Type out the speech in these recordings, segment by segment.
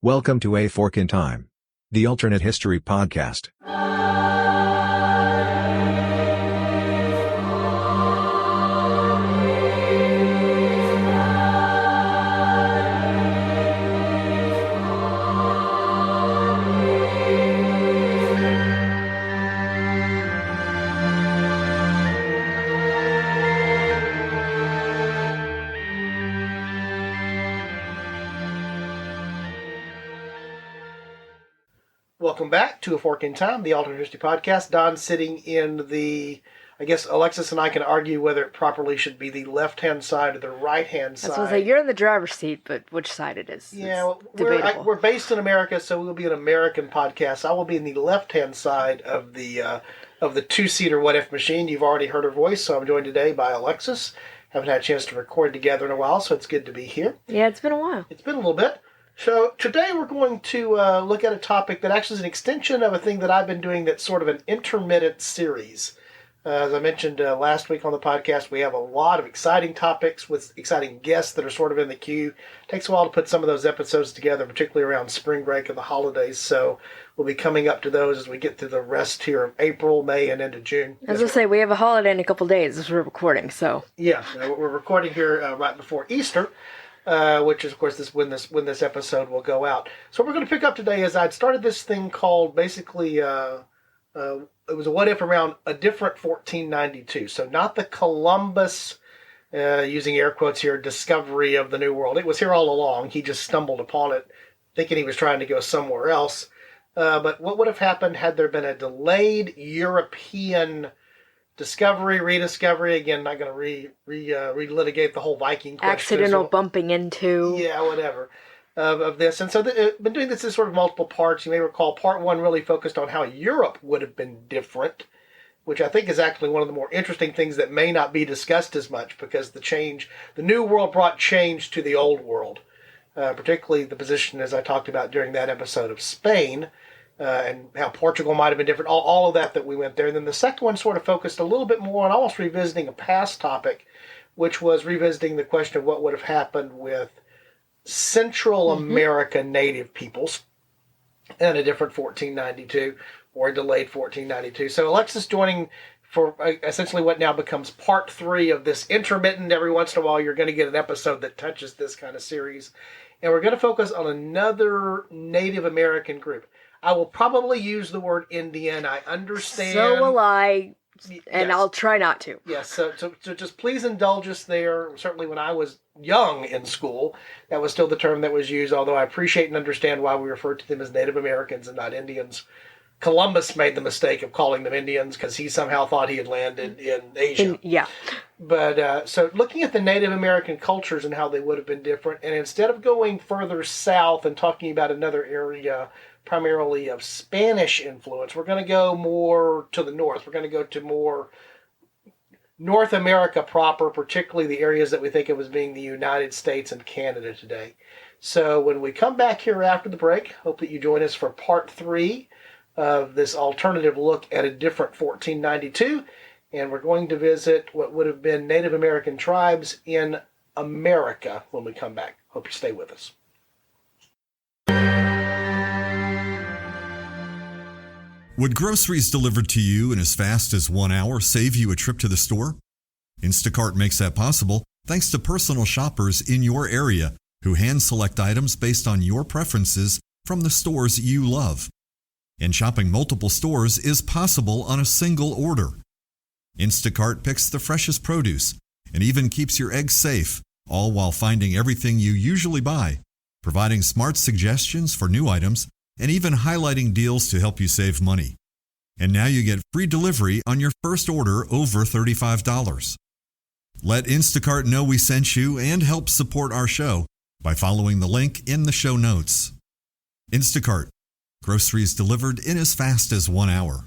Welcome to A Fork in Time, the alternate history podcast. Welcome back to A Fork in Time, the alternate history podcast. Don sitting in the, I guess Alexis and I can argue whether it properly should be the left-hand side or the right-hand side. I was going to say, you're in the driver's seat, but which side it is? Yeah, we're based in America, so we'll be an American podcast. I will be in the left-hand side of the two-seater what-if machine. You've already heard her voice, so I'm joined today by Alexis. Haven't had a chance to record together in a while, so it's good to be here. Yeah, it's been a while. It's been a little bit. So today we're going to look at a topic that actually is an extension of a thing that I've been doing that's sort of an intermittent series. As I mentioned last week on the podcast, we have a lot of exciting topics with exciting guests that are sort of in the queue. It takes a while to put some of those episodes together, particularly around spring break and the holidays. So we'll be coming up to those as we get through the rest here of April, May, and into June. As I say, we have a holiday in a couple days as we're recording, so. Yeah, we're recording here right before Easter. Which is, of course, when this episode will go out. So what we're going to pick up today is I'd started this thing called basically, it was a what if around a different 1492. So not the Columbus, using air quotes here, discovery of the New World. It was here all along. He just stumbled upon it, thinking he was trying to go somewhere else. But what would have happened had there been a delayed European discovery, rediscovery? Again, not going to relitigate the whole Viking question. Accidental bumping into. Yeah, whatever, of this. And so I've been doing this in sort of multiple parts. You may recall part one really focused on how Europe would have been different, which I think is actually one of the more interesting things that may not be discussed as much because the New World brought change to the Old World, particularly the position, as I talked about during that episode, of Spain. And how Portugal might have been different, all of that we went there. And then the second one sort of focused a little bit more on almost revisiting a past topic, which was revisiting the question of what would have happened with Central America native peoples in a different 1492 or a delayed 1492. So Alexis joining for essentially what now becomes part 3 of this intermittent, every once in a while you're going to get an episode that touches this kind of series. And we're going to focus on another Native American group. I will probably use the word Indian. I understand. So will I, and yes. I'll try not to. Yes, so just please indulge us there. Certainly when I was young in school, that was still the term that was used, although I appreciate and understand why we refer to them as Native Americans and not Indians. Columbus made the mistake of calling them Indians because he somehow thought he had landed in Asia. Yeah. But so looking at the Native American cultures and how they would have been different, and instead of going further south and talking about another area primarily of Spanish influence, we're going to go more to the north. We're going to go to more North America proper, particularly the areas that we think of as being the United States and Canada today. So when we come back here after the break, hope that you join us for part 3 of this alternative look at a different 1492. And we're going to visit what would have been Native American tribes in America when we come back. Hope you stay with us. Would groceries delivered to you in as fast as 1 hour save you a trip to the store? Instacart makes that possible thanks to personal shoppers in your area who hand-select items based on your preferences from the stores you love. And shopping multiple stores is possible on a single order. Instacart picks the freshest produce and even keeps your eggs safe, all while finding everything you usually buy, providing smart suggestions for new items, and even highlighting deals to help you save money. And now you get free delivery on your first order over $35. Let Instacart know we sent you and help support our show by following the link in the show notes. Instacart. Groceries delivered in as fast as 1 hour.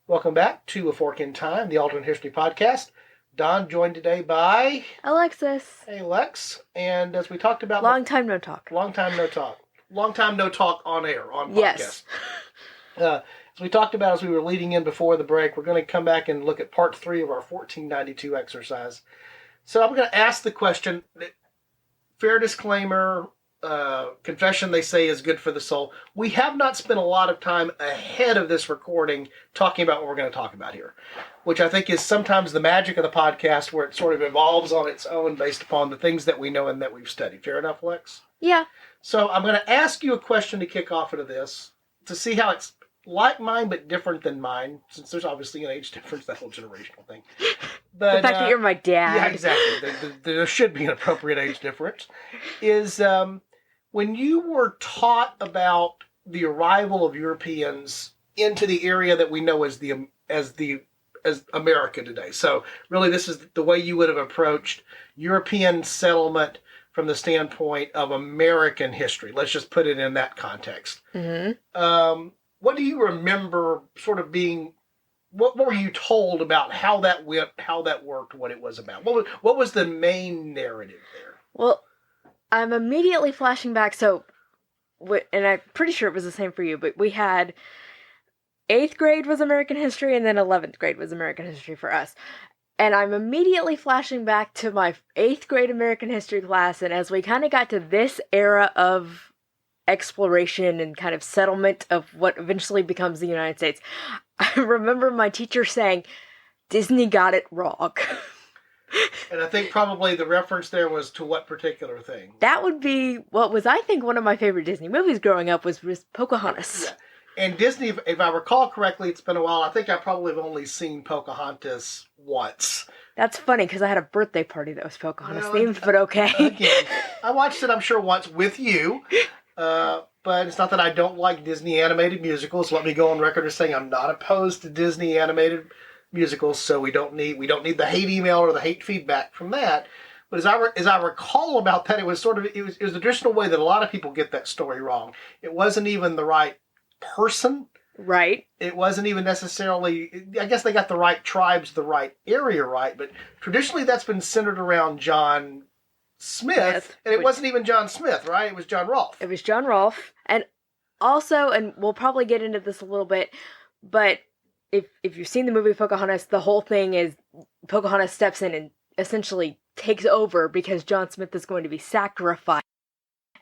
Welcome back to A Fork in Time, the alternate history podcast. Don joined today by Alexis. Hey, Lex. And as we talked about... Long time no talk. Long time no talk. Long time no talk on air, on podcast. Yes. As we talked about as we were leading in before the break, we're going to come back and look at part 3 of our 1492 exercise. So I'm going to ask the question. Fair disclaimer, confession they say is good for the soul. We have not spent a lot of time ahead of this recording talking about what we're going to talk about here, which I think is sometimes the magic of the podcast, where it sort of evolves on its own based upon the things that we know and that we've studied. Fair enough, Lex? Yeah. So I'm going to ask you a question to kick off into this to see how it's like mine but different than mine, since there's obviously an age difference, that whole generational thing. But, The fact that you're my dad. Yeah, exactly. There should be an appropriate age difference. Is when you were taught about the arrival of Europeans into the area that we know as America today. So really, this is the way you would have approached European settlement from the standpoint of American history. Let's just put it in that context. Mm-hmm. What do you remember sort of being, what were you told about how that went, how that worked, what it was about? What was the main narrative there? Well, I'm immediately flashing back. So, and I'm pretty sure it was the same for you, but we had 8th grade was American history, and then 11th grade was American history for us. And I'm immediately flashing back to my 8th grade American history class, and as we kind of got to this era of exploration and kind of settlement of what eventually becomes the United States, I remember my teacher saying, Disney got it wrong. And I think probably the reference there was to what particular thing? That would be what was, I think, one of my favorite Disney movies growing up was Pocahontas. Yeah. And Disney, if I recall correctly, it's been a while. I think I probably have only seen Pocahontas once. That's funny, because I had a birthday party that was Pocahontas Well, themed, but okay. Again, I watched it, I'm sure, once with you. But it's not that I don't like Disney animated musicals. Let me go on record as saying I'm not opposed to Disney animated musicals, so we don't need the hate email or the hate feedback from that. But as I recall about that, it was the traditional way that a lot of people get that story wrong. It wasn't even the right person. Right. It wasn't even necessarily, I guess they got the right tribes, the right area right, but traditionally that's been centered around John Smith, and it wasn't even John Smith, right? It was John Rolfe. It was John Rolfe. And also, and we'll probably get into this a little bit, but if you've seen the movie Pocahontas, the whole thing is Pocahontas steps in and essentially takes over because John Smith is going to be sacrificed.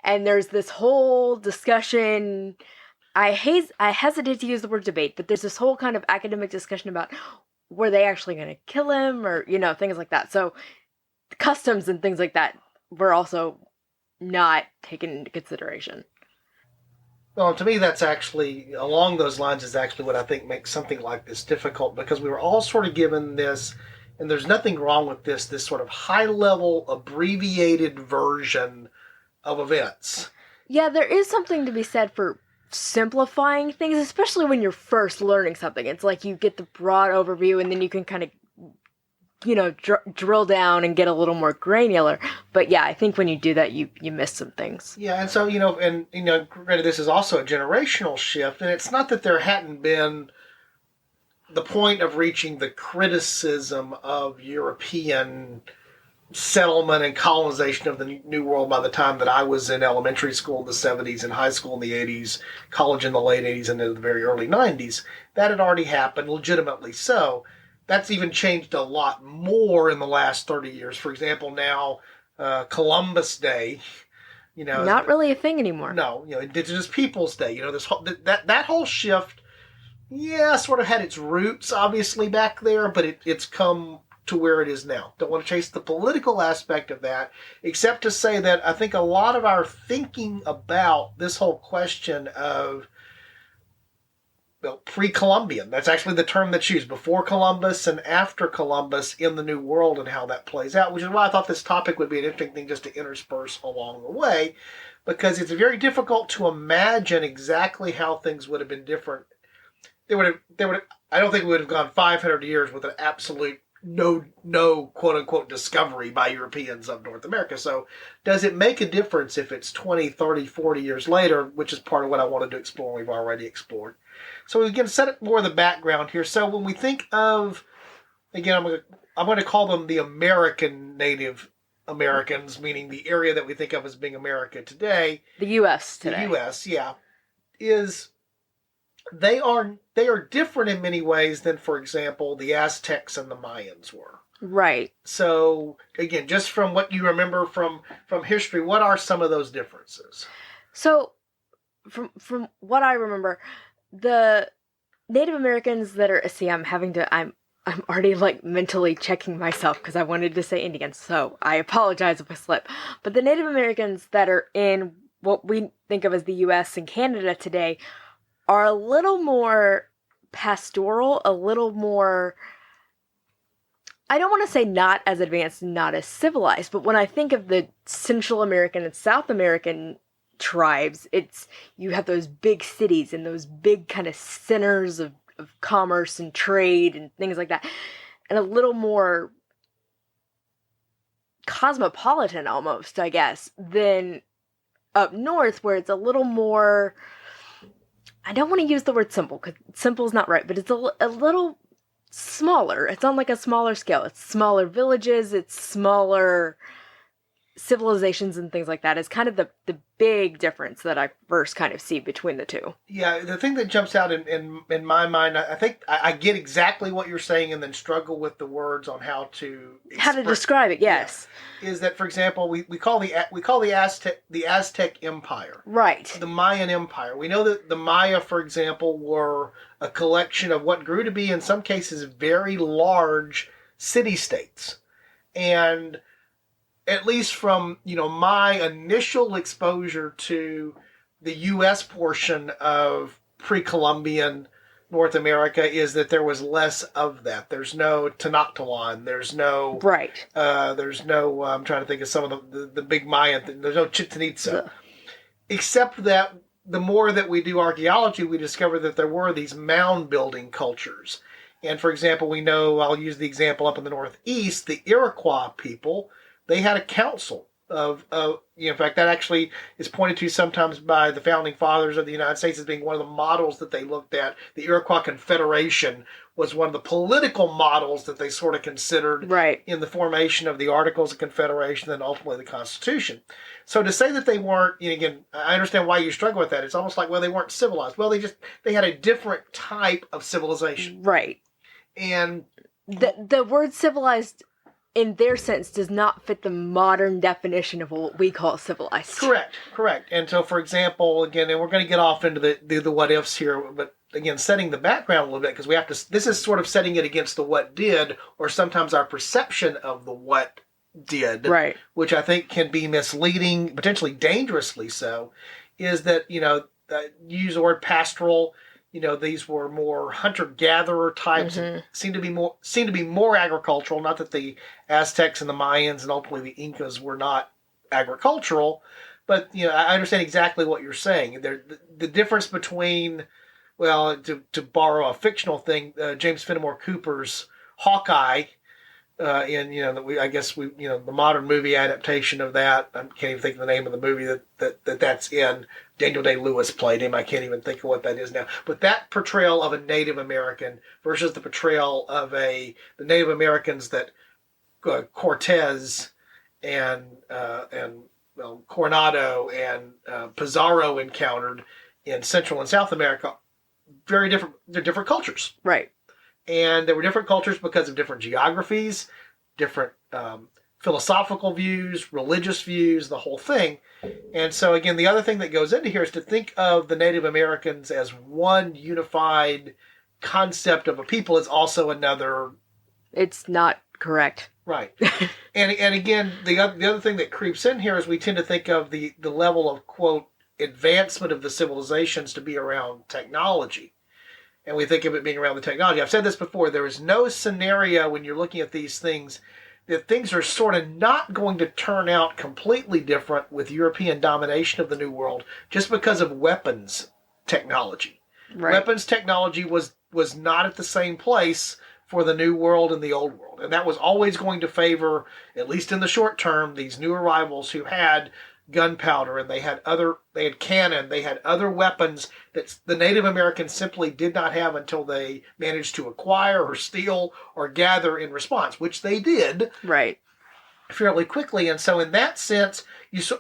And there's this whole discussion, I hesitate to use the word debate, but there's this whole kind of academic discussion about were they actually going to kill him or, things like that. So customs and things like that were also not taken into consideration. Well, to me, that's actually, along those lines, is actually what I think makes something like this difficult, because we were all sort of given this, and there's nothing wrong with this sort of high-level, abbreviated version of events. Yeah, there is something to be said for simplifying things, especially when you're first learning something. It's like you get the broad overview, and then you can kind of drill down and get a little more granular. But yeah, I think when you do that, you miss some things. Yeah, and so, granted, this is also a generational shift, and it's not that there hadn't been the point of reaching the criticism of European settlement and colonization of the New World by the time that I was in elementary school in the 70s and high school in the 80s, college in the late 80s and in the very early 90s. That had already happened, legitimately so. That's even changed a lot more in the last 30 years. For example, now Columbus Day, not really a thing anymore. No, Indigenous Peoples Day. This whole, that whole shift, sort of had its roots obviously back there, but it's come to where it is now. Don't want to chase the political aspect of that, except to say that I think a lot of our thinking about this whole question of pre-Columbian. That's actually the term that's used, before Columbus and after Columbus in the New World, and how that plays out, which is why I thought this topic would be an interesting thing just to intersperse along the way, because it's very difficult to imagine exactly how things would have been different. I don't think we would have gone 500 years with an absolute no quote unquote discovery by Europeans of North America. So does it make a difference if it's 20, 30, 40 years later, which is part of what I wanted to explore and we've already explored. So we can set it more of the background here. So when we think of, again, I'm going to call them the American Native Americans, meaning the area that we think of as being America today. The U.S. today. The U.S., yeah. They are different in many ways than, for example, the Aztecs and the Mayans were. Right. So again, just from what you remember from history, what are some of those differences? So, from what I remember, the Native Americans that are, see, I'm already like mentally checking myself because I wanted to say Indians, so I apologize if I slip. But the Native Americans that are in what we think of as the US and Canada today are a little more pastoral, a little more, I don't want to say not as advanced, not as civilized, but when I think of the Central American and South American tribes, it's, you have those big cities and those big kind of centers of commerce and trade and things like that, and a little more cosmopolitan almost, I guess, than up north, where it's a little more, I don't want to use the word simple because simple is not right, but it's a little smaller. It's on like a smaller scale. It's smaller villages, it's smaller civilizations and things like that. Is kind of the big difference that I first kind of see between the two. Yeah, the thing that jumps out in my mind, I think I get exactly what you're saying, and then struggle with the words on how to describe it. Yes, is that, for example, we call the Aztec Empire, right? The Mayan Empire. We know that the Maya, for example, were a collection of what grew to be, in some cases, very large city-states, and at least from my initial exposure to the U.S. portion of pre-Columbian North America, is that there was less of that. There's no Tenochtitlan. There's no right. There's no. I'm trying to think of some of the big Mayan things. There's no Chichen Itza, except that the more that we do archaeology, we discover that there were these mound building cultures. And for example, we know, I'll use the example up in the Northeast, the Iroquois people. They had a council of in fact, that actually is pointed to sometimes by the founding fathers of the United States as being one of the models that they looked at. The Iroquois Confederation was one of the political models that they sort of considered in the formation of the Articles of Confederation and ultimately the Constitution. So to say that they weren't, again, I understand why you struggle with that. It's almost like, well, they weren't civilized. Well, they had a different type of civilization. Right. And the word civilized, in their sense, does not fit the modern definition of what we call civilized. Correct. And so, for example, again, and we're going to get off into the what ifs here, but again, setting the background a little bit, because we have to. This is sort of setting it against the what did, or sometimes our perception of the what did, right? Which I think can be misleading, potentially dangerously so. Is that use the word pastoral? These were more hunter-gatherer types, and seem to be more agricultural. Not that the Aztecs and the Mayans and ultimately the Incas were not agricultural, but I understand exactly what you're saying. The difference between, well, to borrow a fictional thing, James Fenimore Cooper's Hawkeye, the modern movie adaptation of that. I can't even think of the name of the movie that's in. Daniel Day-Lewis played him. I can't even think of what that is now. But that portrayal of a Native American versus the portrayal of the Native Americans that Cortez and Coronado and Pizarro encountered in Central and South America, very different. They're different cultures, right? And there were different cultures because of different geographies, different philosophical views, religious views, the whole thing. And so, again, the other thing that goes into here is to think of the Native Americans as one unified concept of a people is also another. It's not correct. Right. and again, the other thing that creeps in here is we tend to think of the level of, quote, advancement of the civilizations to be around technology. And we think of it being around the technology. I've said this before. There is no scenario when you're looking at these things that things are sort of not going to turn out completely different with European domination of the New World just because of weapons technology. Right. Weapons technology was not at the same place for the New World and the Old World. And that was always going to favor, at least in the short term, these new arrivals who had gunpowder, and they had cannon, they had other weapons that the Native Americans simply did not have until they managed to acquire or steal or gather in response, which they did fairly quickly. And so in that sense,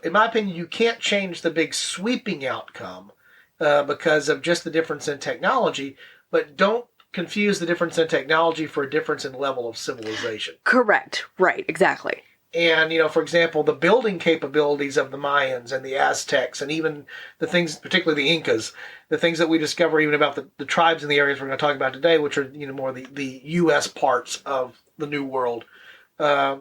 in my opinion, you can't change the big sweeping outcome because of just the difference in technology, but don't confuse the difference in technology for a difference in level of civilization. Correct. Right. Exactly. And, for example, the building capabilities of the Mayans and the Aztecs, and even the things, particularly the Incas, the things that we discover even about the tribes in the areas we're going to talk about today, which are, more the U.S. parts of the New World, are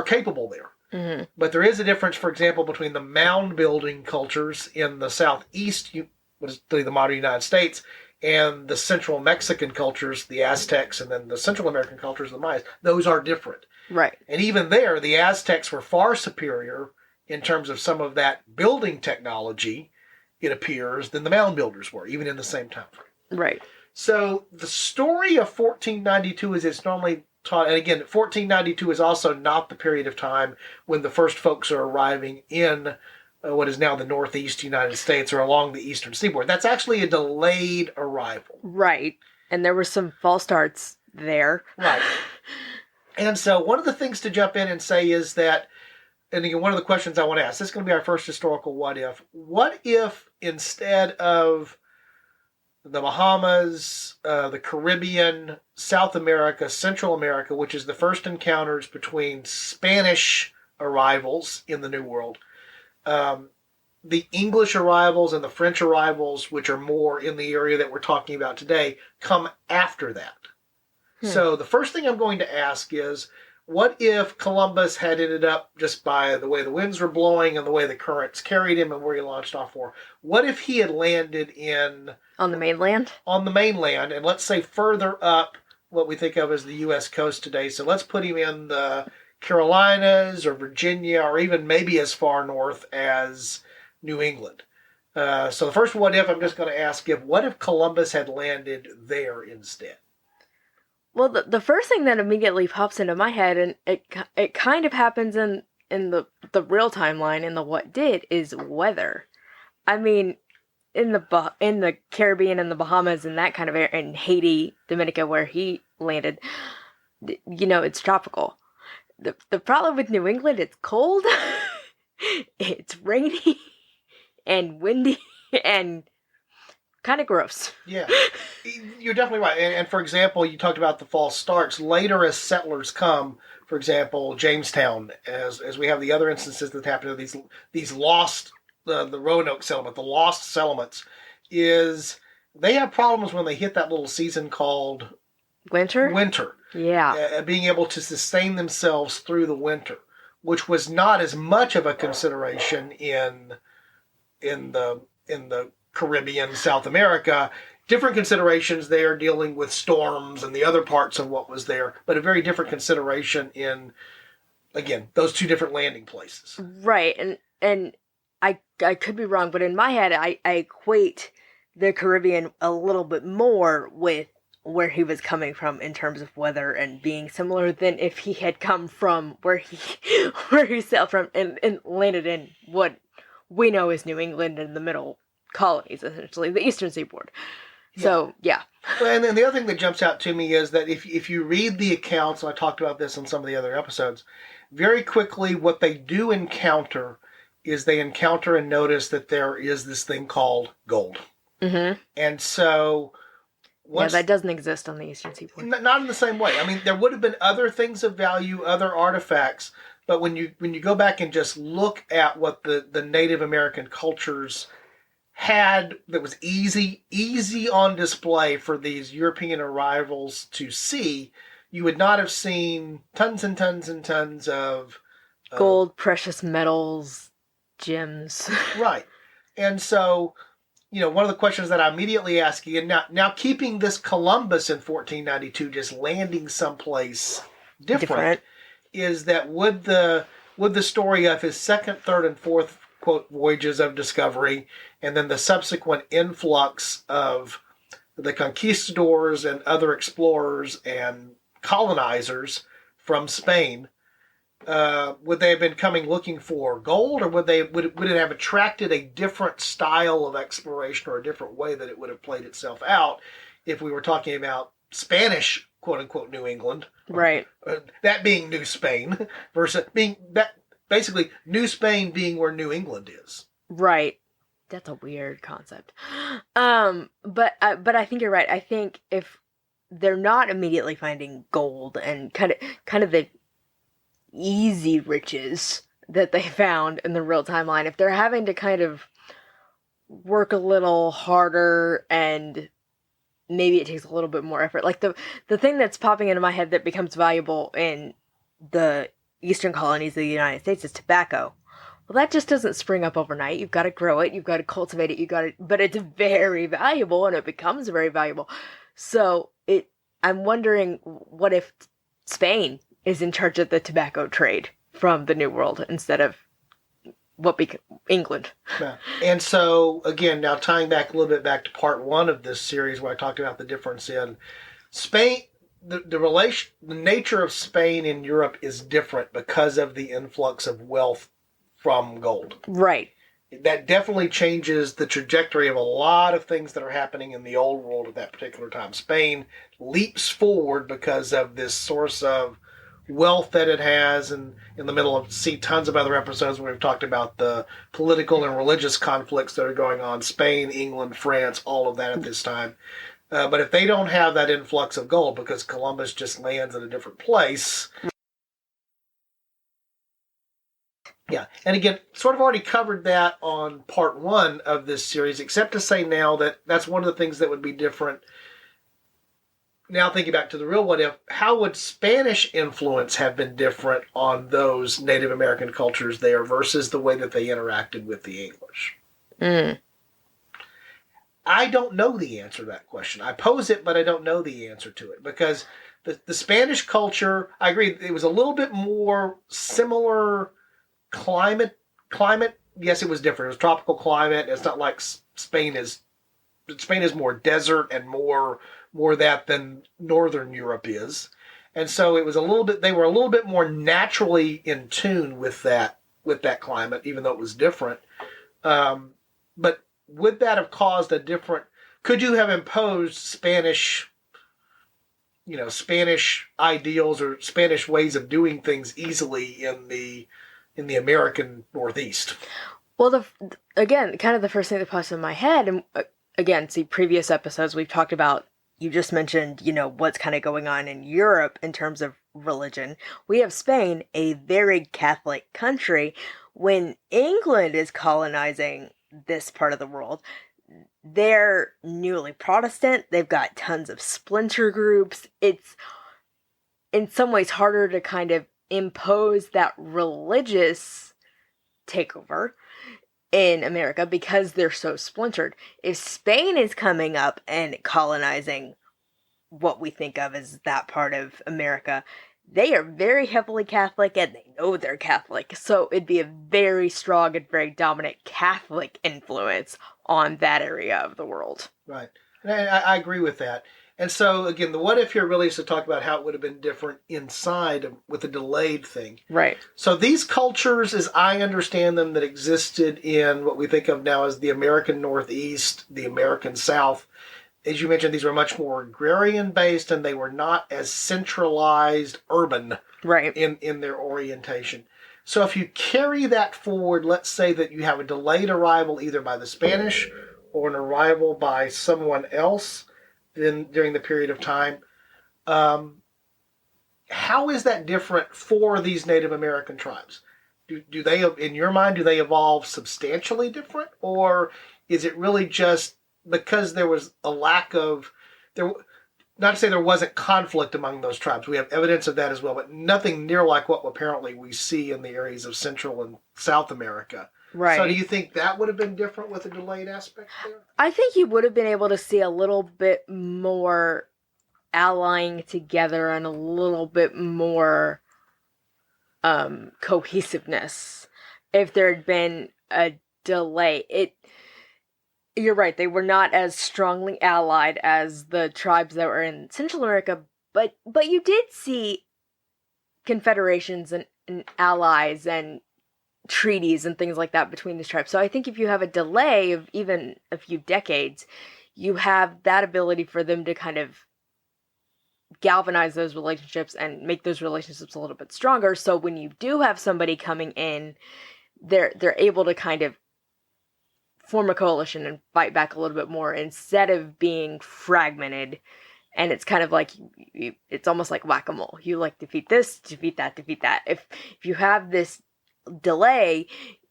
capable there. Mm-hmm. But there is a difference, for example, between the mound building cultures in the southeast, what is the modern United States, and the central Mexican cultures, the Aztecs, and then the Central American cultures, the Mayas. Those are different. Right. And even there, the Aztecs were far superior in terms of some of that building technology, it appears, than the mound builders were, even in the same time frame. Right. So the story of 1492 is it's normally taught, and again, 1492 is also not the period of time when the first folks are arriving in what is now the northeast United States or along the eastern seaboard. That's actually a delayed arrival. Right. And there were some false starts there. Right. And so one of the things to jump in and say is that, and again, one of the questions I want to ask, this is going to be our first historical what if. What if instead of the Bahamas, the Caribbean, South America, Central America, which is the first encounters between Spanish arrivals in the New World, the English arrivals and the French arrivals, which are more in the area that we're talking about today, come after that? So the first thing I'm going to ask is, what if Columbus had ended up, just by the way the winds were blowing and the way the currents carried him and where he launched off for, what if he had landed on the mainland? On the mainland, and let's say further up what we think of as the U.S. coast today. So let's put him in the Carolinas or Virginia or even maybe as far north as New England. So the first what if I'm just going to ask what if Columbus had landed there instead? Well, the first thing that immediately pops into my head, and it kind of happens in the real timeline, in the what did, is weather. I mean, in the Caribbean and the Bahamas and that kind of area, and Haiti, Dominica, where he landed, it's tropical. The problem with New England, it's cold, it's rainy, and windy, and kind of gross. Yeah, you're definitely right. And for example, you talked about the false starts. Later, as settlers come, for example, Jamestown, as we have the other instances that happen to these lost, the Roanoke settlement, the lost settlements, is they have problems when they hit that little season called winter. Yeah, being able to sustain themselves through the winter, which was not as much of a consideration in the Caribbean, South America. Different considerations there dealing with storms and the other parts of what was there, but a very different consideration in, again, those two different landing places. Right, and I could be wrong, but in my head, I equate the Caribbean a little bit more with where he was coming from in terms of weather and being similar than if he had come from where he sailed from and landed in what we know as New England in the middle colonies, essentially, the eastern seaboard. Yeah. So, yeah. And then the other thing that jumps out to me is that if you read the accounts, and I talked about this in some of the other episodes, very quickly what they do encounter is they encounter and notice that there is this thing called gold. Mm-hmm. And so... that doesn't exist on the eastern seaboard. Not in the same way. I mean, there would have been other things of value, other artifacts, but when you go back and just look at what the Native American cultures had that was easy on display for these European arrivals to see, you would not have seen tons and tons and tons of gold, precious metals, gems. Right. And so, one of the questions that I immediately ask you, and now keeping this Columbus in 1492 just landing someplace different. Is that would the story of his second, third, and fourth, quote, voyages of discovery, and then the subsequent influx of the conquistadors and other explorers and colonizers from Spain, would they have been coming looking for gold, or would it have attracted a different style of exploration or a different way that it would have played itself out if we were talking about Spanish, quote unquote, New England, right? That being New Spain versus being that basically New Spain being where New England is, right? That's a weird concept. But I think you're right. I think if they're not immediately finding gold and kind of the easy riches that they found in the real timeline. If they're having to kind of work a little harder and maybe it takes a little bit more effort. Like the thing that's popping into my head that becomes valuable in the eastern colonies of the United States is tobacco. Well, that just doesn't spring up overnight. You've got to grow it, you've got to cultivate it, but it's very valuable and it becomes very valuable. So I'm wondering what if Spain is in charge of the tobacco trade from the New World instead of England. Yeah. And so, again, now tying back a little bit back to part one of this series where I talked about the difference in Spain, the nature of Spain in Europe is different because of the influx of wealth from gold. Right. That definitely changes the trajectory of a lot of things that are happening in the old world at that particular time. Spain leaps forward because of this source of wealth that it has, and in the middle of tons of other episodes where we've talked about the political and religious conflicts that are going on, Spain, England, France, all of that at this time. But if they don't have that influx of gold because Columbus just lands in a different place. Yeah, and again, sort of already covered that on part one of this series, except to say now that that's one of the things that would be different. Now thinking back to the real what if, how would Spanish influence have been different on those Native American cultures there versus the way that they interacted with the English? I don't know the answer to that question. I pose it, but I don't know the answer to it because the Spanish culture, I agree, it was a little bit more similar climate. Yes, it was different. It was tropical climate. It's not like Spain is more desert and more that than Northern Europe is. And so it was they were a little bit more naturally in tune with that climate, even though it was different. But would that have caused could you have imposed Spanish ideals or Spanish ways of doing things easily in the American Northeast? Well, again, kind of the first thing that pops in my head, and again, see previous episodes we've talked about, you just mentioned, what's kind of going on in Europe in terms of religion. We have Spain, a very Catholic country. When England is colonizing this part of the world, they're newly Protestant. They've got tons of splinter groups. It's in some ways harder to kind of impose that religious takeover in America because they're so splintered. If Spain is coming up and colonizing what we think of as that part of America, they are very heavily Catholic and they know they're Catholic. So it'd be a very strong and very dominant Catholic influence on that area of the world. Right. And I agree with that. And so, again, the what if here really is to talk about how it would have been different inside with the delayed thing. Right. So these cultures, as I understand them, that existed in what we think of now as the American Northeast, the American South, as you mentioned, these were much more agrarian-based and they were not as centralized urban in their orientation. So if you carry that forward, let's say that you have a delayed arrival either by the Spanish or an arrival by someone else during the period of time. How is that different for these Native American tribes? Do they, in your mind, do they evolve substantially different? Or is it really just because there was a lack of, not to say there wasn't conflict among those tribes. We have evidence of that as well, but nothing near like what apparently we see in the areas of Central and South America. Right. So do you think that would have been different with a delayed aspect there? I think you would have been able to see a little bit more allying together and a little bit more cohesiveness if there had been a delay. You're right, they were not as strongly allied as the tribes that were in Central America, but you did see confederations and allies and treaties and things like that between these tribes. So I think if you have a delay of even a few decades, you have that ability for them to kind of galvanize those relationships and make those relationships a little bit stronger. So when you do have somebody coming in, they're able to kind of form a coalition and fight back a little bit more instead of being fragmented And it's kind of like, it's almost like whack-a-mole. You like defeat this, defeat that, defeat that. If you have this delay,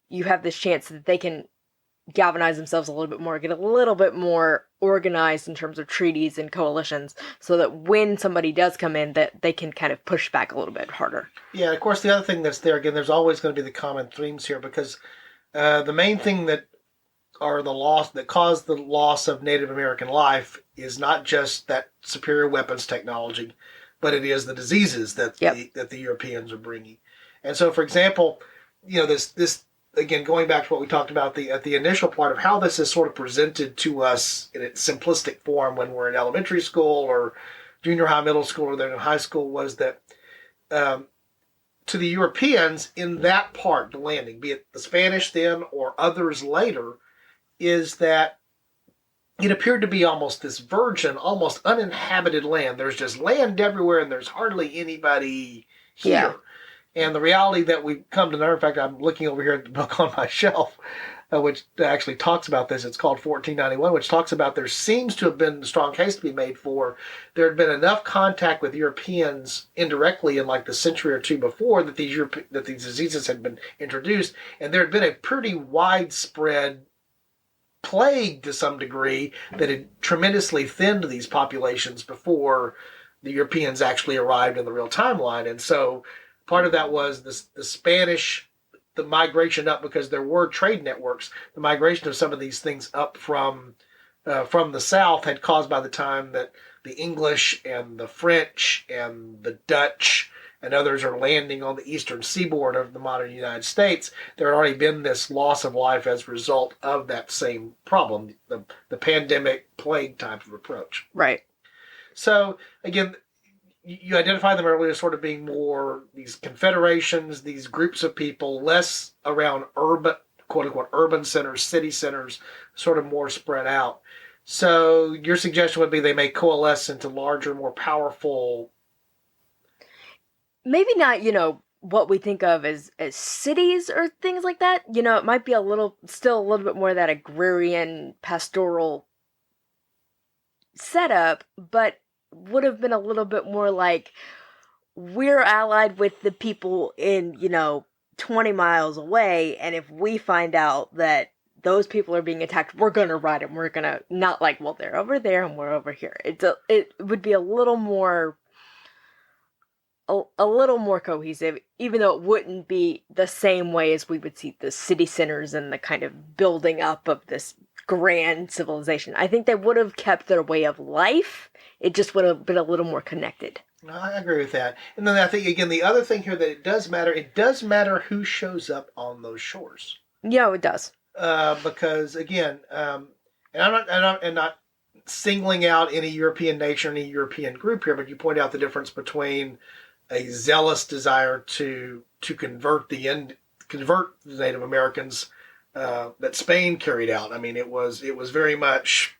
you have this chance that they can galvanize themselves a little bit more, get a little bit more organized in terms of treaties and coalitions, so that when somebody does come in, that they can kind of push back a little bit harder. Yeah, of course, the other thing that's there, again, there's always going to be the common themes here, because the main thing that caused the loss of Native American life is not just that superior weapons technology, but it is the diseases that the Europeans are bringing. And so, for example, this again, going back to what we talked about at the initial part of how this is sort of presented to us in its simplistic form when we're in elementary school or junior high, middle school, or then in high school, was that to the Europeans in that part, the landing, be it the Spanish then or others later, is that it appeared to be almost this virgin, almost uninhabited land. There's just land everywhere, and there's hardly anybody here. Yeah. And the reality that we've come to know, in fact, I'm looking over here at the book on my shelf, which actually talks about this. It's called 1491, which talks about there seems to have been a strong case to be made for there had been enough contact with Europeans indirectly in like the century or two before that these diseases had been introduced, and there had been a pretty widespread plague to some degree that had tremendously thinned these populations before the Europeans actually arrived in the real timeline. And so part of that was the Spanish, the migration up, because there were trade networks. The migration of some of these things up from the south had caused, by the time that the English and the French and the Dutch and others are landing on the eastern seaboard of the modern United States, there had already been this loss of life as a result of that same problem, the pandemic plague type of approach. Right. So, again, you identify them earlier as sort of being more these confederations, these groups of people, less around urban, quote-unquote, urban centers, city centers, sort of more spread out. So your suggestion would be they may coalesce into larger, more powerful... Maybe not, what we think of as cities or things like that. It might be still a little bit more of that agrarian, pastoral setup, but would have been a little bit more like, we're allied with the people in, 20 miles away, and if we find out that those people are being attacked, we're gonna ride them. We're gonna, not like, well, they're over there and we're over here. It would be a little more cohesive, even though it wouldn't be the same way as we would see the city centers and the kind of building up of this grand civilization. I think they would have kept their way of life. It just would have been a little more connected. No, I agree with that. And then I think, again, the other thing here that it does matter who shows up on those shores. Yeah, it does. Because, again, and I'm not singling out any European nation, any European group here, but you point out the difference between a zealous desire to convert the Native Americans that Spain carried out. I mean, it was very much...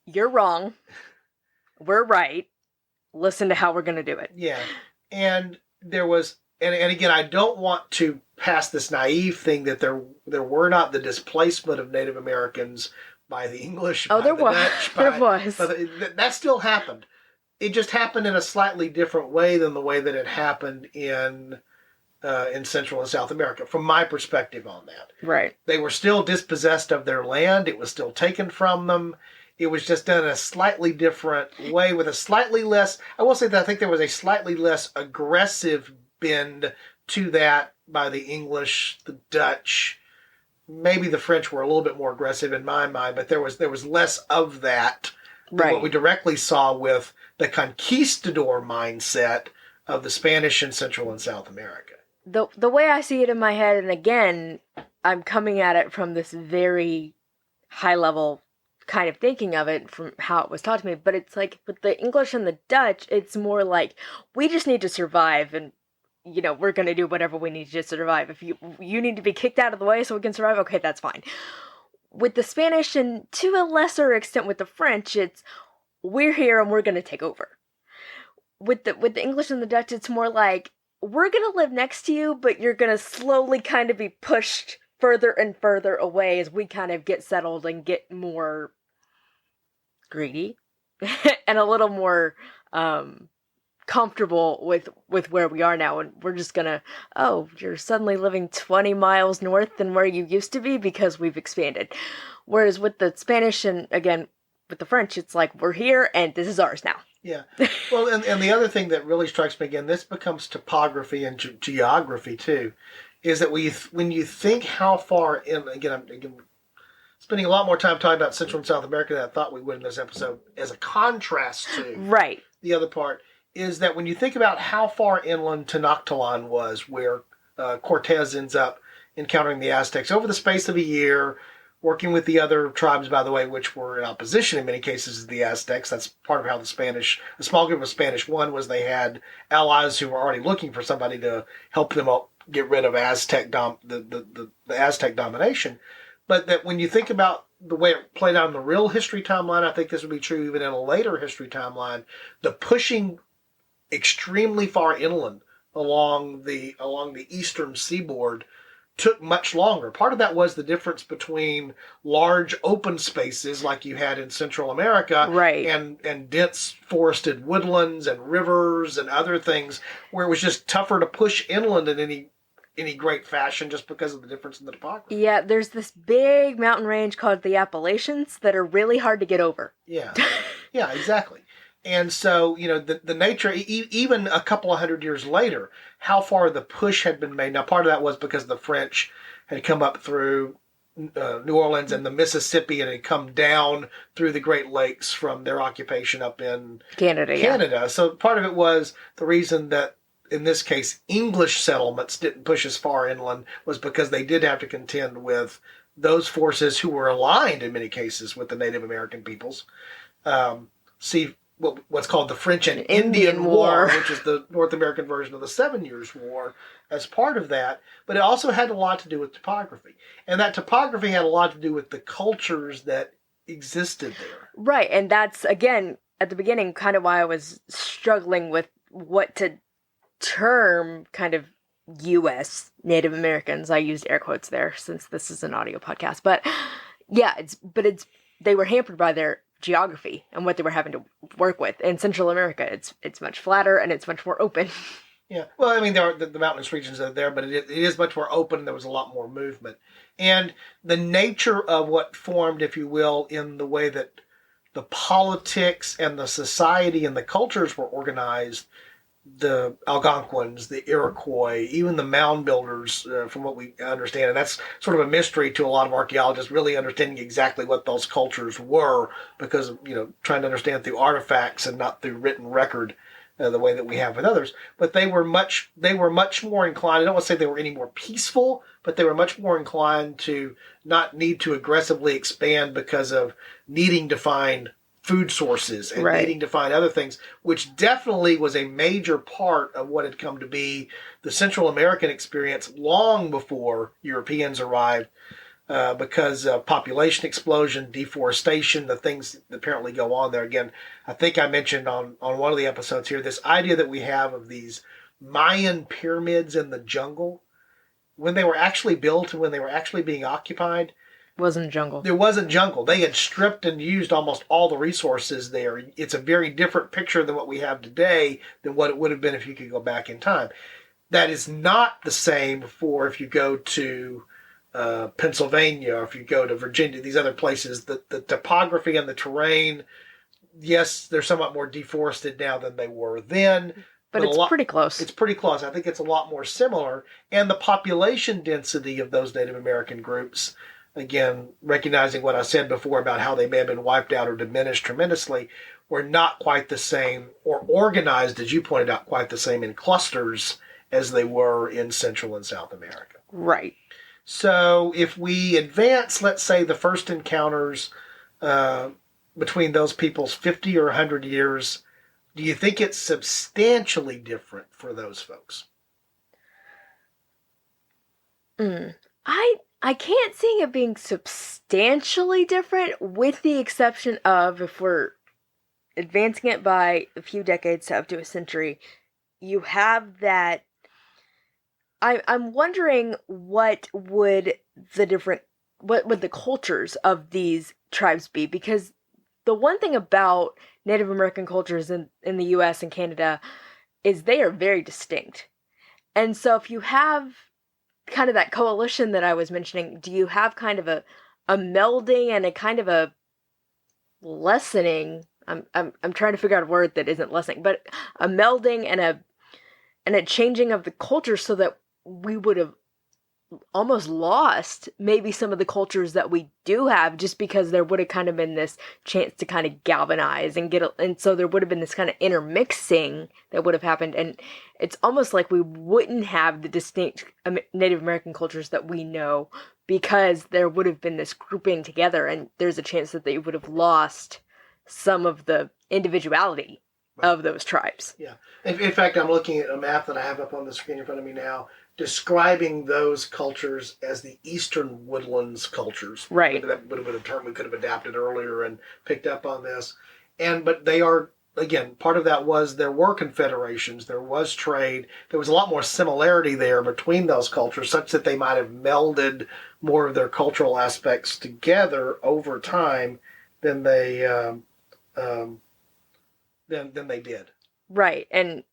You're wrong. We're right. Listen to how we're going to do it. Yeah. And there was... And again, I don't want to pass this naive thing that there were not the displacement of Native Americans by the English, by there the was. Dutch. There was. That still happened. It just happened in a slightly different way than the way that it happened in Central and South America, from my perspective on that. Right. They were still dispossessed of their land. It was still taken from them. It was just done in a slightly different way with a slightly less... I will say that I think there was a slightly less aggressive bend to that by the English, the Dutch. Maybe the French were a little bit more aggressive in my mind, but there was less of that than what we directly saw with the conquistador mindset of the Spanish in Central and South America. The way I see it in my head, and again, I'm coming at it from this very high level kind of thinking of it from how it was taught to me, but it's like with the English and the Dutch, it's more like, we just need to survive, and we're going to do whatever we need to survive. If you need to be kicked out of the way so we can survive, okay, that's fine. With the Spanish, and to a lesser extent with the French, it's, we're here and we're going to take over. With the English and the Dutch, it's more like, we're going to live next to you, but you're going to slowly kind of be pushed further and further away as we kind of get settled and get more greedy. and a little more comfortable with where we are now, and we're just gonna, oh, you're suddenly living 20 miles north than where you used to be because we've expanded. Whereas with the Spanish and again with the French, it's like we're here and this is ours now. Yeah. Well, and the other thing that really strikes me, again, this becomes topography and geography too, is that when you think how far in, again, I'm spending a lot more time talking about Central and South America than I thought we would in this episode, as a contrast to Right. the other part, is that when you think about how far inland Tenochtitlan was, where Cortez ends up encountering the Aztecs over the space of a year, working with the other tribes, by the way, which were in opposition in many cases to the Aztecs. That's part of how a small group of Spanish won, was they had allies who were already looking for somebody to help them get rid of the Aztec domination. But that when you think about the way it played out in the real history timeline, I think this would be true even in a later history timeline, the pushing extremely far inland along the eastern seaboard took much longer. Part of that was the difference between large open spaces like you had in Central America, right, and dense forested woodlands and rivers and other things, where it was just tougher to push inland in any great fashion just because of the difference in the topography. Yeah, there's this big mountain range called the Appalachians that are really hard to get over. Yeah, yeah, exactly. And so, the nature, even a couple of hundred years later, how far the push had been made. Now, part of that was because the French had come up through New Orleans and the Mississippi and had come down through the Great Lakes from their occupation up in Canada. Yeah. So part of it was the reason that, in this case, English settlements didn't push as far inland was because they did have to contend with those forces who were aligned in many cases with the Native American peoples. What's called the French and Indian War, which is the North American version of the 7 Years' War, as part of that. But it also had a lot to do with topography. And that topography had a lot to do with the cultures that existed there. Right, and that's, again, at the beginning, kind of why I was struggling with what to term kind of U.S. Native Americans. I used air quotes there since this is an audio podcast. But yeah, they were hampered by their geography and what they were having to work with. In Central America, it's much flatter and it's much more open. Yeah, well, I mean, there are the mountainous regions are there, but it is much more open, and there was a lot more movement. And the nature of what formed, if you will, in the way that the politics and the society and the cultures were organized, the Algonquins, the Iroquois, even the mound builders, from what we understand, and that's sort of a mystery to a lot of archaeologists, really understanding exactly what those cultures were, because of, trying to understand through artifacts and not through written record, the way that we have with others. But they were much more inclined. I don't want to say they were any more peaceful, but they were much more inclined to not need to aggressively expand because of needing to find food sources and needing to find other things, which definitely was a major part of what had come to be the Central American experience long before Europeans arrived, because of population explosion, deforestation, the things that apparently go on there. Again, I think I mentioned on one of the episodes here, this idea that we have of these Mayan pyramids in the jungle. When they were actually built and when they were actually being occupied, wasn't jungle. There wasn't jungle. They had stripped and used almost all the resources there. It's a very different picture than what we have today than what it would have been if you could go back in time. That is not the same for if you go to Pennsylvania or if you go to Virginia, these other places. The topography and the terrain, yes, they're somewhat more deforested now than they were then. But it's pretty close. It's pretty close. I think it's a lot more similar. And the population density of those Native American groups, again, recognizing what I said before about how they may have been wiped out or diminished tremendously, were not quite the same or organized, as you pointed out, quite the same in clusters as they were in Central and South America. Right. So if we advance, let's say, the first encounters between those peoples 50 or 100 years, do you think it's substantially different for those folks? I can't see it being substantially different, with the exception of, if we're advancing it by a few decades to up to a century, you have that. I'm wondering what would the cultures of these tribes be, because the one thing about Native American cultures in the US and Canada is they are very distinct. And so if you have kind of that coalition that I was mentioning, do you have kind of a melding and a kind of a lessening? I'm trying to figure out a word that isn't lessening, but a melding and a changing of the culture so that we would have almost lost maybe some of the cultures that we do have, just because there would have kind of been this chance to kind of galvanize and and so there would have been this kind of intermixing that would have happened, and it's almost like we wouldn't have the distinct Native American cultures that we know, because there would have been this grouping together, and there's a chance that they would have lost some of the individuality of those tribes. Yeah. In fact, I'm looking at a map that I have up on the screen in front of me now, describing those cultures as the Eastern Woodlands cultures. Right. That would have been a term we could have adapted earlier and picked up on this. But they are, again, part of that was there were confederations, there was trade, there was a lot more similarity there between those cultures, such that they might have melded more of their cultural aspects together over time than they than they did. Right. And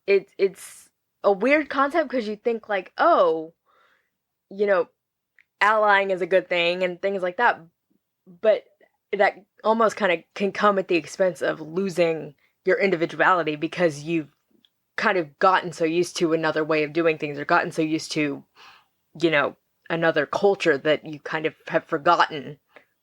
it's a weird concept, because you think like, oh, allying is a good thing and things like that, but that almost kind of can come at the expense of losing your individuality, because you've kind of gotten so used to another way of doing things, or gotten so used to, another culture, that you kind of have forgotten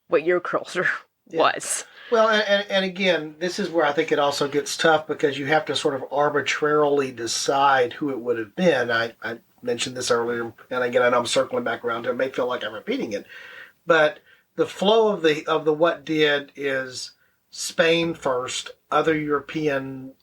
what your culture was. Well, and again, this is where I think it also gets tough, because you have to sort of arbitrarily decide who it would have been. I mentioned this earlier, and again, I know I'm circling back around to it. It may feel like I'm repeating it, but the flow of the what did is Spain first, other European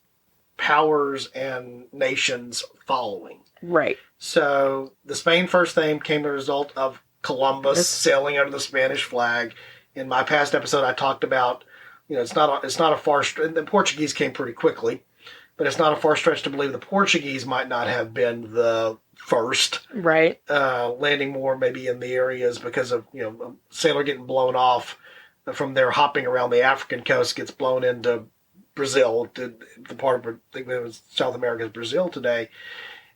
powers and nations following. Right. So the Spain first thing came as a result of Columbus sailing under the Spanish flag. In my past episode, I talked about, it's not a far stretch. The Portuguese came pretty quickly, but it's not a far stretch to believe the Portuguese might not have been the first. Right. Landing more maybe in the areas because of, a sailor getting blown off from there, hopping around the African coast, gets blown into Brazil, to the part of, I think it was South America is Brazil today.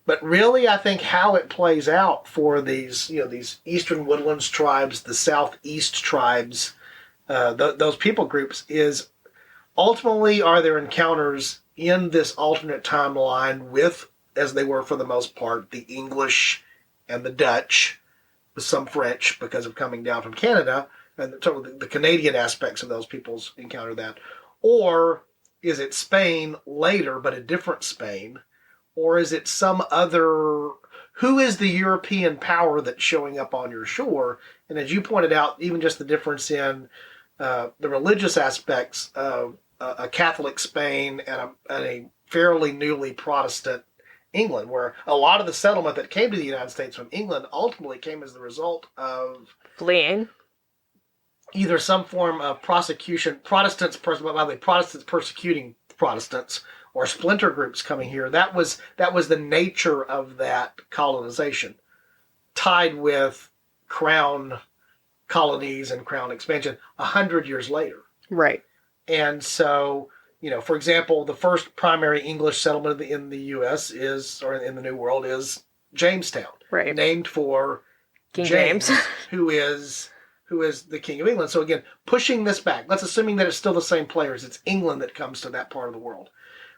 But really, I think how it plays out for these, these Eastern Woodlands tribes, the Southeast tribes, those people groups, is ultimately, are there encounters in this alternate timeline with, as they were for the most part, the English and the Dutch, with some French because of coming down from Canada, and the Canadian aspects of those peoples encounter that? Or is it Spain later, but a different Spain? Or is it some other, who is the European power that's showing up on your shore? And as you pointed out, even just the difference in the religious aspects of a Catholic Spain and a fairly newly Protestant England, where a lot of the settlement that came to the United States from England ultimately came as the result of fleeing. Either some form of prosecution, Protestants persecuting Protestants, or splinter groups coming here. That was the nature of that colonization, tied with crown colonies and crown expansion 100 years later. Right. And so, for example, the first primary English settlement in the U.S. or in the New World, is Jamestown. Right. Named for King James. who is the King of England. So again, pushing this back, let's assuming that it's still the same players. It's England that comes to that part of the world.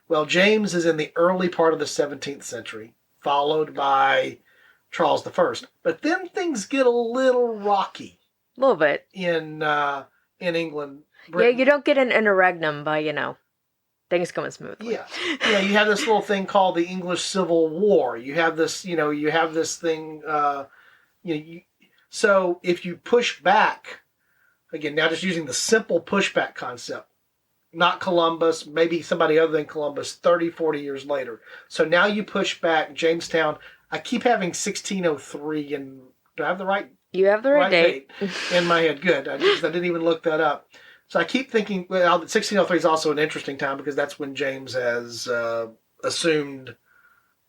Well, James is in the early part of the 17th century, followed by Charles I. But then things get a little rocky. A little bit. In England. Britain. Yeah, you don't get an interregnum by, things going smoothly. Yeah, you have this little thing called the English Civil War. You have this, thing, so if you push back, again, now just using the simple pushback concept, not Columbus, maybe somebody other than Columbus, 30, 40 years later. So now you push back Jamestown. I keep having 1603, and do I have the right? You have the right date in my head. Good. I didn't even look that up. So I keep thinking, 1603 is also an interesting time, because that's when James has assumes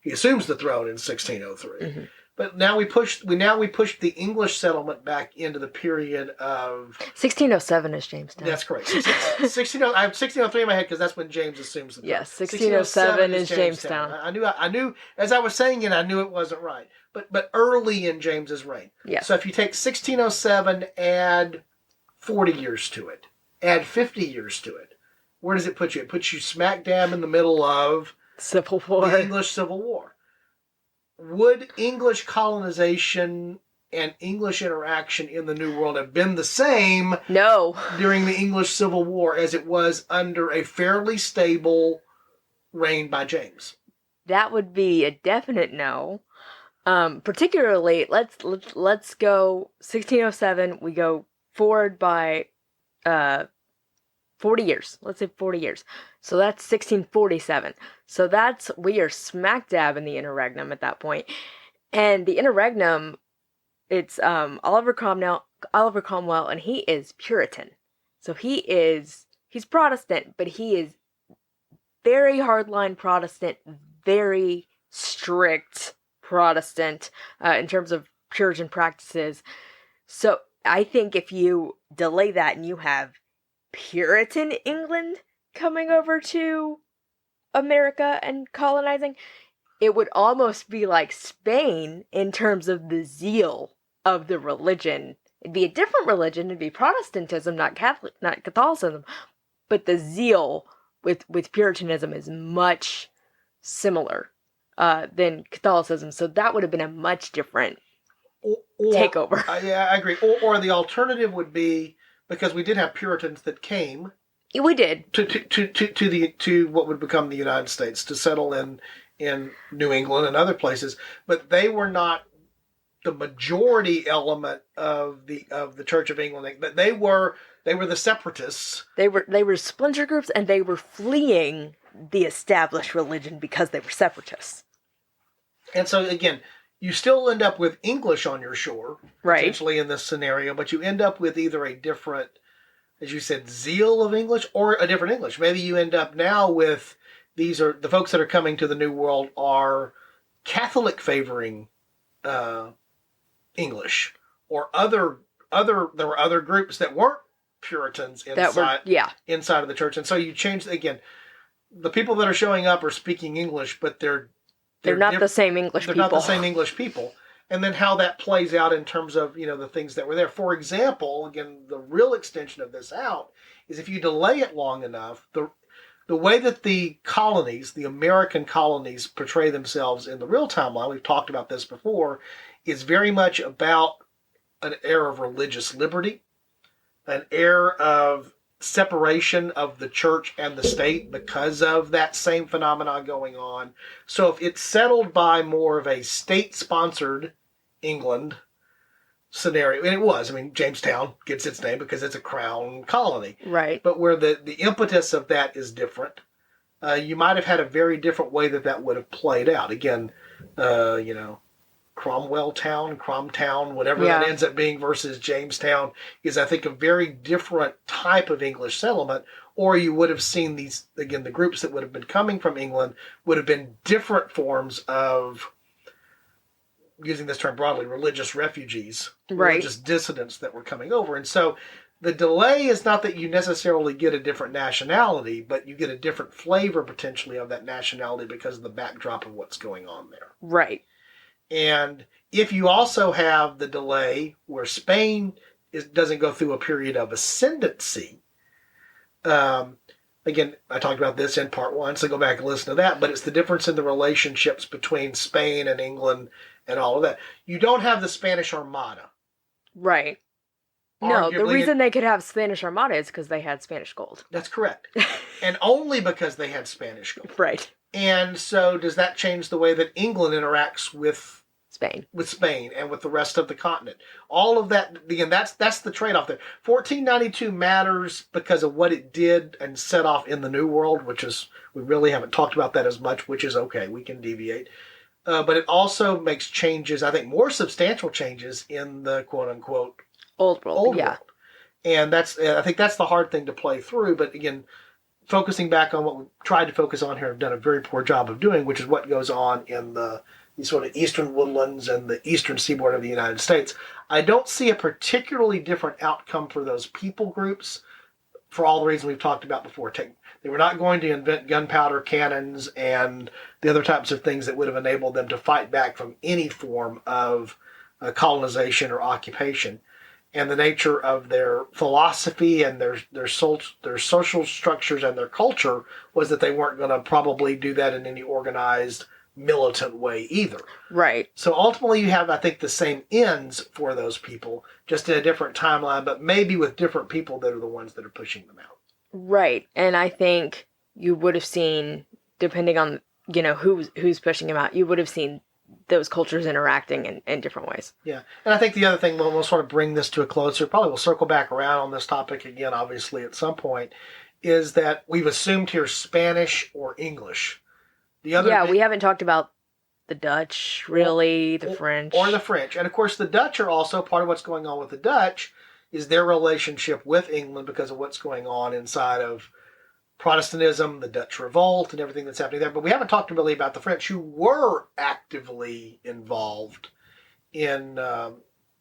the throne in 1603. Mm-hmm. But now we pushed the English settlement back into the period of 1607 is Jamestown. That's correct. 16, I have 1603 in my head because that's when James assumes the throne. Yes, 1607 is Jamestown. I knew as I was saying it, I knew it wasn't right. But early in James's reign. Yes. So if you take 1607, add 40 years to it, add 50 years to it, where does it put you? It puts you smack dab in the middle of Civil War. The English Civil War. Would English colonization and English interaction in the New World have been the same No. during the English Civil War as it was under a fairly stable reign by James? That would be a definite no. Particularly, let's go 1607. We go forward by 40 years. Let's say 40 years. So that's 1647. So we are smack dab in the interregnum at that point. And the interregnum, it's Oliver Cromwell, and he is Puritan. So he's Protestant, but he is very hardline Protestant, very strict Protestant in terms of Puritan practices. So I think if you delay that and you have Puritan England coming over to America and colonizing, it would almost be like Spain in terms of the zeal of the religion. It'd be a different religion. It'd be Protestantism, not Catholicism. But the zeal with Puritanism is much similar than Catholicism. So that would have been a much different takeover. Yeah, I agree. Or the alternative would be, because we did have Puritans that came. We did. To what would become the United States, to settle in New England and other places, but they were not the majority element of the Church of England. They were the separatists. They were splinter groups, and they were fleeing the established religion because they were separatists. And so again, you still end up with English on your shore, right, potentially in this scenario, but you end up with either a different, as you said, zeal of English or a different English. Maybe you end up now with the folks that are coming to the New World are Catholic favoring English, or there were other groups that weren't Puritans inside of the church. And so you change, again, the people that are showing up are speaking English, but they're not the same English people. They're not the same English people. And then how that plays out in terms of, the things that were there. For example, again, the real extension of this out is if you delay it long enough, the way that the colonies, the American colonies, portray themselves in the real timeline, we've talked about this before, is very much about an air of religious liberty, an air of separation of the church and the state because of that same phenomenon going on. So if it's settled by more of a state-sponsored England scenario, and it was, Jamestown gets its name because it's a crown colony. Right. But where the impetus of that is different, you might have had a very different way that would have played out. Again, Cromwell Town, Cromtown, whatever that ends up being versus Jamestown is, I think, a very different type of English settlement. Or you would have seen these, again, the groups that would have been coming from England would have been different forms of, using this term broadly, religious refugees, religious dissidents that were coming over. And so the delay is not that you necessarily get a different nationality, but you get a different flavor potentially of that nationality because of the backdrop of what's going on there. Right. And if you also have the delay where Spain doesn't go through a period of ascendancy, again, I talked about this in part 1, so go back and listen to that, but it's the difference in the relationships between Spain and England and all of that. You don't have the Spanish Armada. Right. No, the reason they could have Spanish Armada is because they had Spanish gold. That's correct. And only because they had Spanish gold. Right. And so does that change the way that England interacts with Spain and with the rest of the continent? All of that, again, that's the trade-off there. 1492 matters because of what it did and set off in the New World, which is, we really haven't talked about that as much, which is okay, we can deviate. But it also makes changes, I think more substantial changes in the quote-unquote Old World. And I think that's the hard thing to play through. But again, focusing back on what we tried to focus on here, have done a very poor job of doing, which is what goes on in the these sort of eastern woodlands and the eastern seaboard of the United States. I don't see a particularly different outcome for those people groups for all the reasons we've talked about before. They were not going to invent gunpowder cannons and the other types of things that would have enabled them to fight back from any form of colonization or occupation. And the nature of their philosophy and their social structures and their culture was that they weren't going to probably do that in any organized, militant way either. Right. So ultimately you have, I think, the same ends for those people, just in a different timeline, but maybe with different people that are the ones that are pushing them out. Right. And I think you would have seen, depending on, who's pushing them out, you would have seen those cultures interacting in different ways. Yeah. And I think the other thing, we'll sort of bring this to a close here, probably we'll circle back around on this topic again, obviously, at some point, is that we've assumed here Spanish or English. We haven't talked about the Dutch, really, the French. Or the French. And of course, the Dutch are also part of what's going on with the Dutch is their relationship with England because of what's going on inside of Protestantism, the Dutch Revolt, and everything that's happening there. But we haven't talked really about the French, who were actively involved in the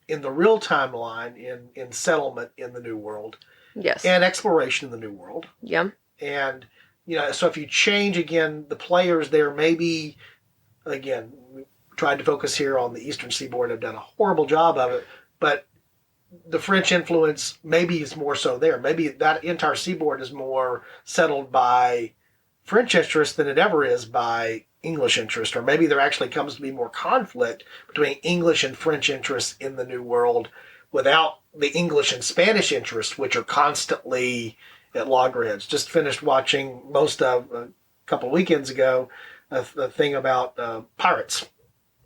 real timeline in settlement in the New World. Yes. And exploration in the New World. Yeah. And, so if you change, again, the players there, maybe, again, we tried to focus here on the Eastern Seaboard, have done a horrible job of it, but the French influence maybe is more so there. Maybe that entire seaboard is more settled by French interest than it ever is by English interest. Or maybe there actually comes to be more conflict between English and French interests in the New World without the English and Spanish interests, which are constantly at loggerheads. Just finished watching most of, a couple of weekends ago, a thing about pirates.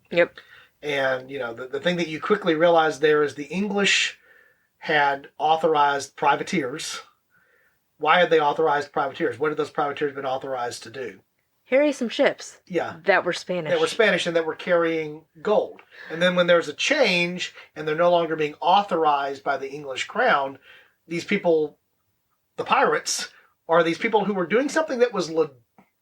Yep. And, the thing that you quickly realize there is the English had authorized privateers. Why had they authorized privateers? What had those privateers been authorized to do? Harry some ships. Yeah. That were Spanish. That were Spanish and that were carrying gold. And then when there's a change and they're no longer being authorized by the English crown, these people, the pirates, are these people who were doing something that was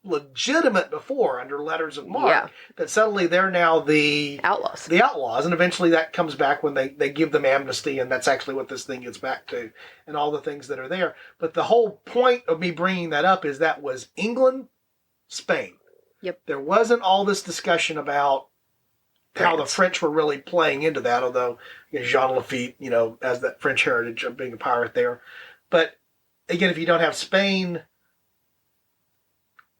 legitimate before under letters of marque, that suddenly they're now the outlaws, and eventually that comes back when they give them amnesty, and that's actually what this thing gets back to, and all the things that are there. But the whole point of me bringing that up is that was England, Spain. Yep. There wasn't all this discussion about how the French were really playing into that, although Jean Lafitte, has that French heritage of being a pirate there. But again, if you don't have Spain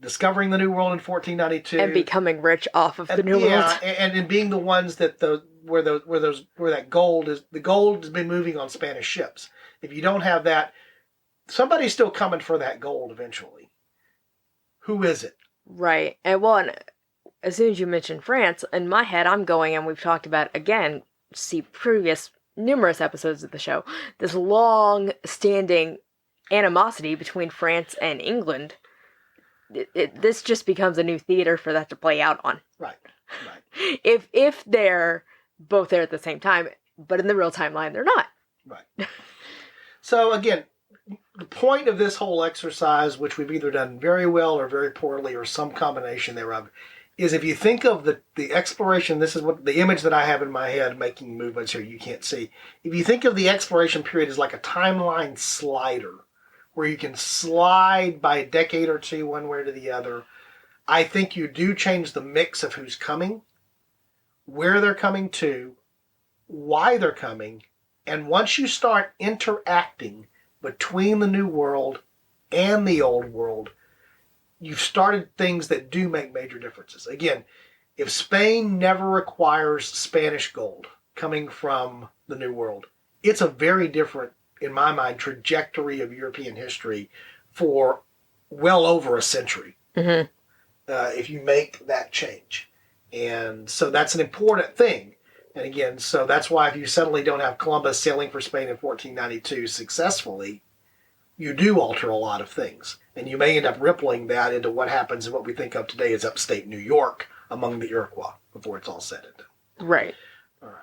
discovering the New World in 1492 and becoming rich off of the New World, and being the ones that where that gold is, the gold has been moving on Spanish ships. If you don't have that, somebody's still coming for that gold eventually. Who is it? Right. And as soon as you mentioned France, in my head, I'm going, and we've talked about again, see previous numerous episodes of the show, this long-standing animosity between France and England. This just becomes a new theater for that to play out on. Right. If they're both there at the same time, but in the real timeline, they're not. Right. So again, the point of this whole exercise, which we've either done very well or very poorly or some combination thereof, is if you think of the exploration, this is what the image that I have in my head making movements here you can't see. If you think of the exploration period as like a timeline slider, where you can slide by a decade or two one way or the other, I think you do change the mix of who's coming, where they're coming to, why they're coming, and once you start interacting between the New World and the Old World, you've started things that do make major differences. Again, if Spain never requires Spanish gold coming from the New World, it's a very different, in my mind, trajectory of European history for well over a century. Mm-hmm. If you make that change. And so that's an important thing. And again, so that's why if you suddenly don't have Columbus sailing for Spain in 1492 successfully, you do alter a lot of things. And you may end up rippling that into what happens in what we think of today as upstate New York among the Iroquois before it's all said and done. Right. All right.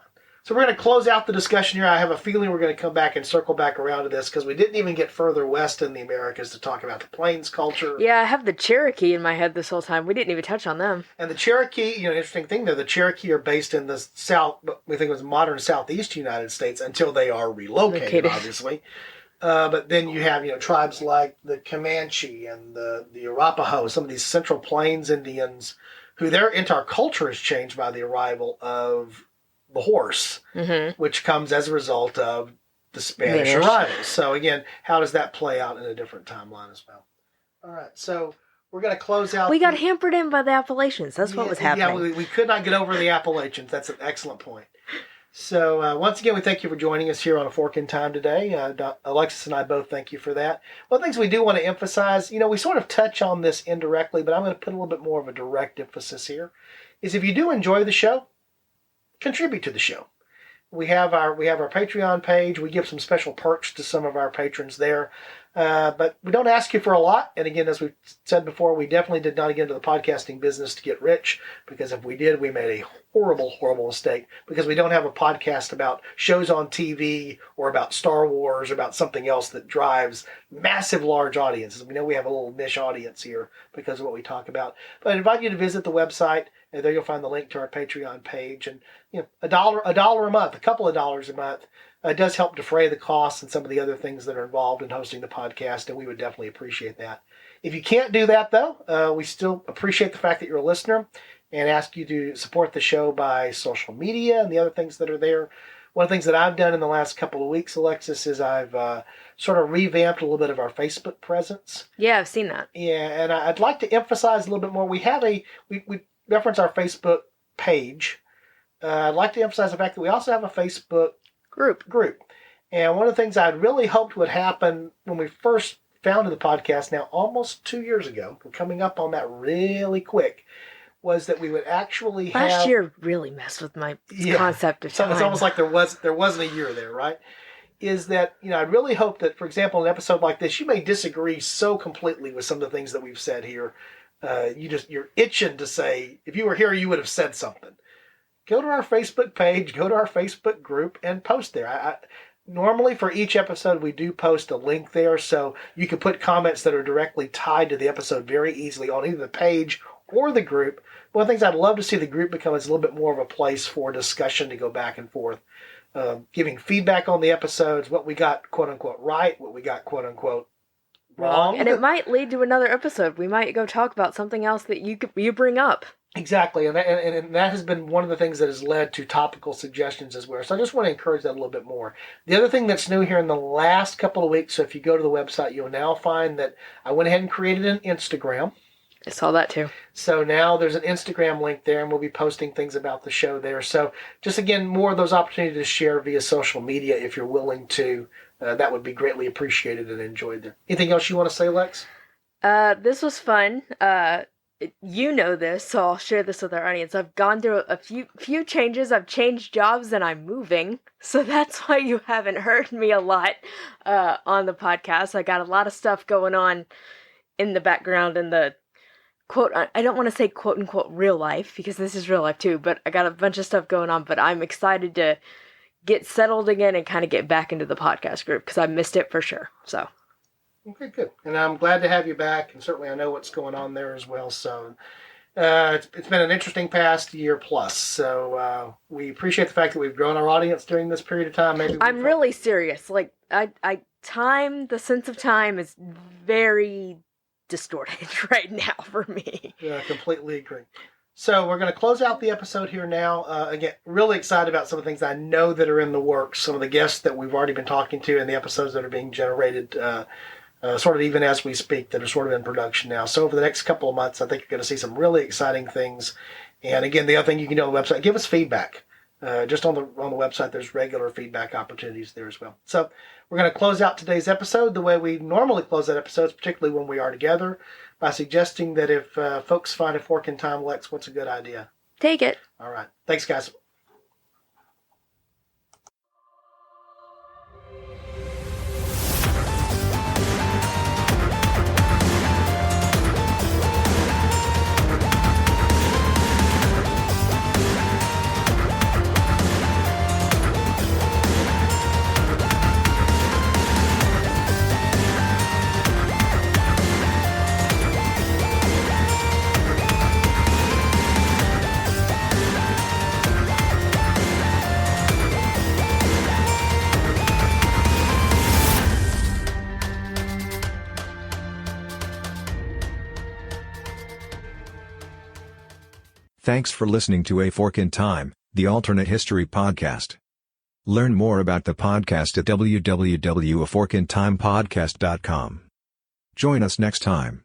So we're going to close out the discussion here. I have a feeling we're going to come back and circle back around to this because we didn't even get further west in the Americas to talk about the Plains culture. Yeah, I have the Cherokee in my head this whole time. We didn't even touch on them. And the Cherokee, interesting thing there, the Cherokee are based in the south, we think it was modern southeast United States until they are relocated, obviously. But then you have, tribes like the Comanche and the Arapaho, some of these Central Plains Indians, who their entire culture is changed by the arrival of the horse, which comes as a result of the Spanish arrival. So again, how does that play out in a different timeline as well? All right, so we're going to close out. We got hampered in by the Appalachians. That's what was happening. Yeah, we could not get over the Appalachians. That's an excellent point. So once again, we thank you for joining us here on A Fork in Time today. Alexis and I both thank you for that. One of the things we do want to emphasize, we sort of touch on this indirectly, but I'm going to put a little bit more of a direct emphasis here, is if you do enjoy the show, contribute to the show. We have our Patreon page. We give some special perks to some of our patrons there. But we don't ask you for a lot. And again, as we've said before, we definitely did not get into the podcasting business to get rich, because if we did, we made a horrible, horrible mistake, because we don't have a podcast about shows on TV or about Star Wars or about something else that drives massive, large audiences. We know we have a little niche audience here because of what we talk about. But I invite you to visit the website, and there you'll find the link to our Patreon page. And $1 a month, a couple of dollars a month, does help defray the costs and some of the other things that are involved in hosting the podcast, and we would definitely appreciate that. If you can't do that, though, we still appreciate the fact that you're a listener and ask you to support the show by social media and the other things that are there. One of the things that I've done in the last couple of weeks, Alexis, is I've sort of revamped a little bit of our Facebook presence. Yeah, I've seen that. Yeah, and I'd like to emphasize a little bit more. We reference our Facebook page. I'd like to emphasize the fact that we also have a Facebook group. And one of the things I'd really hoped would happen when we first founded the podcast, now almost 2 years ago, we're coming up on that really quick, was that we would actually have... Last year really messed with my concept of time. It's almost like there wasn't a year there, right? Is that, I really hope that, for example, an episode like this, you may disagree so completely with some of the things that we've said here. You're itching to say, if you were here, you would have said something. Go to our Facebook page, go to our Facebook group, and post there. Normally, for each episode, we do post a link there, so you can put comments that are directly tied to the episode very easily on either the page or the group. One of the things I'd love to see the group become is a little bit more of a place for discussion to go back and forth, giving feedback on the episodes, what we got quote-unquote right, what we got quote-unquote wrong. And it might lead to another episode. We might go talk about something else that you bring up. Exactly, and that has been one of the things that has led to topical suggestions as well. So I just want to encourage that a little bit more. The other thing that's new here in the last couple of weeks, so if you go to the website, you'll now find that I went ahead and created an Instagram. I saw that too. So now there's an Instagram link there, and we'll be posting things about the show there. So just again, more of those opportunities to share via social media if you're willing to. That would be greatly appreciated and enjoyed there. Anything else you want to say, Lex? This was fun. You know this, so I'll share this with our audience. I've gone through a few changes. I've changed jobs and I'm moving. So that's why you haven't heard me a lot on the podcast. I got a lot of stuff going on in the background in the quote, I don't want to say quote unquote real life, because this is real life too, but I got a bunch of stuff going on, but I'm excited to get settled again and kind of get back into the podcast group because I missed it for sure. So. Okay, good. And I'm glad to have you back, and certainly I know what's going on there as well. So it's been an interesting past year plus. So we appreciate the fact that we've grown our audience during this period of time. I'm really serious. Like the sense of time is very distorted right now for me. Yeah, I completely agree. So we're going to close out the episode here now. Again, really excited about some of the things I know that are in the works, some of the guests that we've already been talking to, and the episodes that are being generated sort of even as we speak, that are sort of in production now. So over the next couple of months, I think you're going to see some really exciting things. And again, the other thing you can do on the website, give us feedback. Just on the website, there's regular feedback opportunities there as well. So we're going to close out today's episode the way we normally close that episodes, particularly when we are together, by suggesting that if folks find a fork in time, Lex, what's a good idea? Take it. All right. Thanks, guys. Thanks for listening to A Fork in Time, the alternate history podcast. Learn more about the podcast at www.aforkintimepodcast.com. Join us next time.